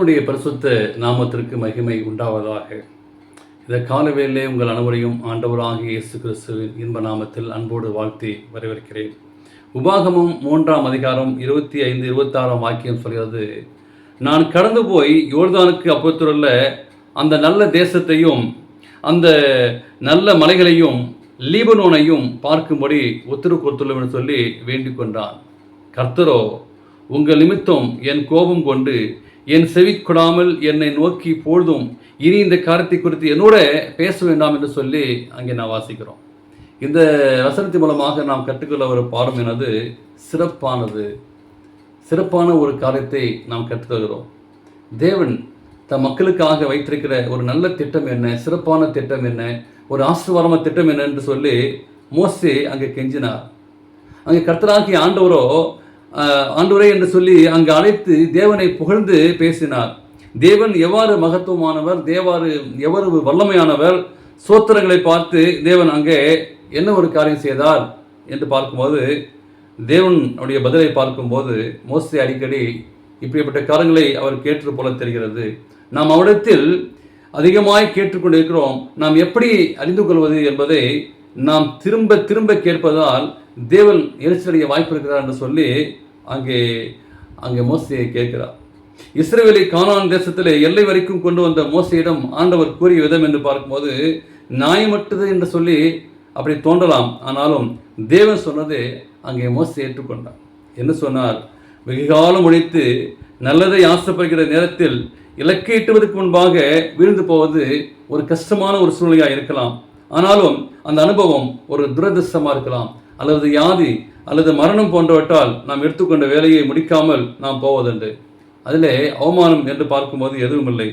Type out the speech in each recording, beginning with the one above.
தேவனுடைய பரிசுத்த நாமத்திற்கு மகிமை உண்டாவதாக. இந்த காலவேளையிலே உங்கள் அனைவரையும் ஆண்டவராகிய இயேசு கிறிஸ்துவின் இன்ப நாமத்தில் அன்போடு வாழ்த்தி வரவேற்கிறேன். உபாகமம் 3ஆம் அதிகாரம் 25, 26 வாக்கியம் சொல்கிறது, நான் கடந்து போய் யோர்தானுக்கு அப்புறத்துள்ள அந்த நல்ல தேசத்தையும் அந்த நல்ல மலைகளையும் லீபனோனையும் பார்க்கும்படி உத்தரவு கொடுத்துள்ளோம் என்று சொல்லி வேண்டிக் கொண்டான். கர்த்தரோ உங்கள் நிமித்தம் என் கோபம் கொண்டு என் செவி கொடாமல் என்னை நோக்கி பொழுதும் இனி இந்த காரியத்தை குறித்து என்னோட பேச வேண்டாம் என்று சொல்லி அங்கே நான் வாசிக்கிறோம். இந்த வசனத்தின் மூலமாக நாம் கற்றுக்கொள்ள ஒரு பாடம் எனது சிறப்பான ஒரு காரியத்தை நாம் கற்றுக்கொள்கிறோம். தேவன் தம் மக்களுக்காக வைத்திருக்கிற ஒரு நல்ல திட்டம் என்ன, சிறப்பான திட்டம் என்ன, ஒரு ஆசீர்வாதமான திட்டம் என்ன என்று சொல்லி மோசே அங்கே கெஞ்சினார். அங்கே கர்த்தராகிய ஆண்டவரே என்று சொல்லி அங்கு அழைத்து தேவனை புகழ்ந்து பேசினார். தேவன் எவ்வாறு மகத்துவமானவர், எவ்வளவு வல்லமையானவர், சோத்திரங்களை பார்த்து தேவன் அங்கே என்ன ஒரு காரியம் செய்தார் என்று பார்க்கும்போது, தேவனுடைய பதிலை பார்க்கும்போது மோசே அடிக்கடி இப்படிப்பட்ட காரியங்களை அவர் கேட்டது போல தெரிகிறது. நாம் அவரிடத்தில் அதிகமாய் கேட்டுக்கொண்டிருக்கிறோம். நாம் எப்படி அறிந்து கொள்வது என்பதை நாம் திரும்ப திரும்ப கேட்பதால் தேவன் எரிச்சலடைய வாய்ப்பு இருக்கிறார் என்று சொல்லி அங்கே மோசையை கேட்கிறார். இஸ்ரவேலை கானான் தேசத்திலே எல்லை வரைக்கும் கொண்டு வந்த மோசையிடம் ஆண்டவர் கூறிய விதம் என்று பார்க்கும்போது நியாயமற்றது என்று சொல்லி அப்படி தோன்றலாம். ஆனாலும் தேவன் சொன்னதை அங்கே மோசை ஏற்றுக்கொண்டார். என்ன சொன்னார்? வெகுகாலம் ஒழித்து நல்லதை ஆசைப்படுகிற நேரத்தில் இலக்கை எட்டுவதற்கு முன்பாக வீழ்ந்து போவது ஒரு கஷ்டமான ஒரு சூழ்நிலையாக இருக்கலாம். ஆனாலும் அந்த அனுபவம் ஒரு துரதிர்ஷ்டமாக இருக்கலாம், அல்லது வியாதி அல்லது மரணம் போன்றவற்றால் நாம் எடுத்துக்கொண்ட வேலையை முடிக்காமல் நாம் போவதுண்டு. அதிலே அவமானம் என்று பார்க்கும்போது எதுவும் இல்லை.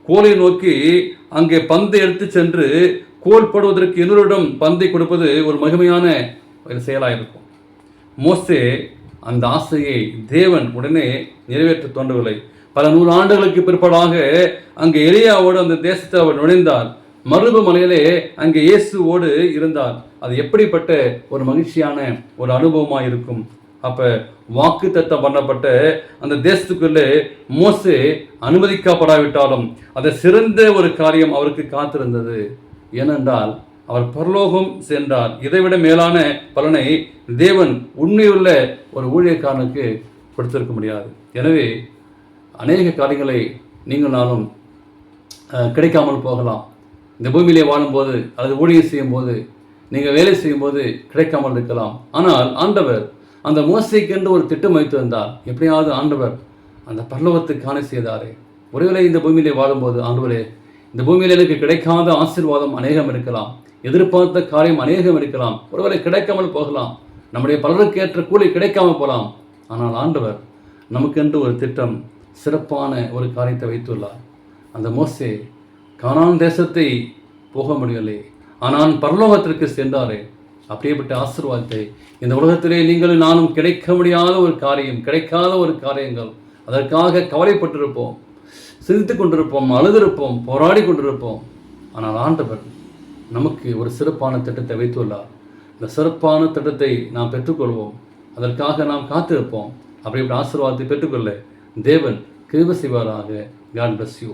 கோலை நோக்கி அங்கே பந்தை எடுத்து சென்று கோல் போடுவதற்கு இன்னொருடம் பந்தை கொடுப்பது ஒரு மகிமையான ஒரு செயலாக இருக்கும். மோசே அந்த ஆசையை தேவன் உடனே நிறைவேற்ற தோன்றவில்லை. பல 100 ஆண்டுகளுக்கு பிற்பாடாக அங்கே எலியாவோடு அந்த தேசத்தை அவர் நுழைந்தார். மருபு மலையிலே அங்கே இயேசுவோடு இருந்தார். அது எப்படிப்பட்ட ஒரு மகிழ்ச்சியான ஒரு அனுபவமாக இருக்கும். அப்போ வாக்கு தத்தம் பண்ணப்பட்ட அந்த தேசத்துக்குள்ளே மோசே அனுமதிக்கப்படாவிட்டாலும் அதை சிறந்த ஒரு காரியம் அவருக்கு காத்திருந்தது. ஏனென்றால் அவர் பரலோகம் சென்றார். இதைவிட மேலான பலனை தேவன் உண்மையுள்ள ஒரு ஊழியக்காரனுக்கு கொடுத்திருக்க முடியாது. எனவே அநேக காரியங்களை நீங்கள் நானும் கிடைக்காமல் போகலாம். இந்த பூமியிலே வாழும்போது அல்லது ஊழியம் செய்யும் போது, நீங்கள் வேலை செய்யும்போது கிடைக்காமல் இருக்கலாம். ஆனால் ஆண்டவர் அந்த மோசைக்கென்று ஒரு திட்டம் வைத்திருந்தார். எப்படியாவது ஆண்டவர் அந்த பரலோகத்துக்கு காண செய்தாரே. ஒருவேளை இந்த பூமியிலே வாழும்போது, ஆண்டவரே இந்த பூமியில் எனக்கு கிடைக்காத ஆசீர்வாதம் அநேகம் இருக்கலாம், எதிர்பார்த்த காரியம் அநேகம் இருக்கலாம், ஒருவேளை கிடைக்காமல் போகலாம், நம்முடைய பலருக்கு ஏற்ற கூலி கிடைக்காமல் போகலாம். ஆனால் ஆண்டவர் நமக்கென்று ஒரு திட்டம், சிறப்பான ஒரு காரியத்தை வைத்துள்ளார். அந்த மோசே கானான் தேசத்தை போக முடியவில்லை, ஆனால் பரலோகத்திற்கு சென்றாரே. அப்படியேப்பட்ட ஆசீர்வாதத்தை இந்த உலகத்திலே நீங்களும் நானும் கிடைக்க முடியாத ஒரு காரியம், கிடைக்காத ஒரு காரியங்கள், அதற்காக கவலைப்பட்டிருப்போம், சிந்தித்து கொண்டிருப்போம், அழுதிருப்போம், போராடி கொண்டிருப்போம். ஆனால் ஆண்டவர் நமக்கு ஒரு சிறப்பான திட்டத்தை வைத்துள்ளார். இந்த சிறப்பான திட்டத்தை நாம் பெற்றுக்கொள்வோம். அதற்காக நாம் காத்திருப்போம். அப்படிப்பட்ட ஆசீர்வாதத்தை பெற்றுக்கொள்ள தேவன் கிருபை செய்வாராக. God bless you.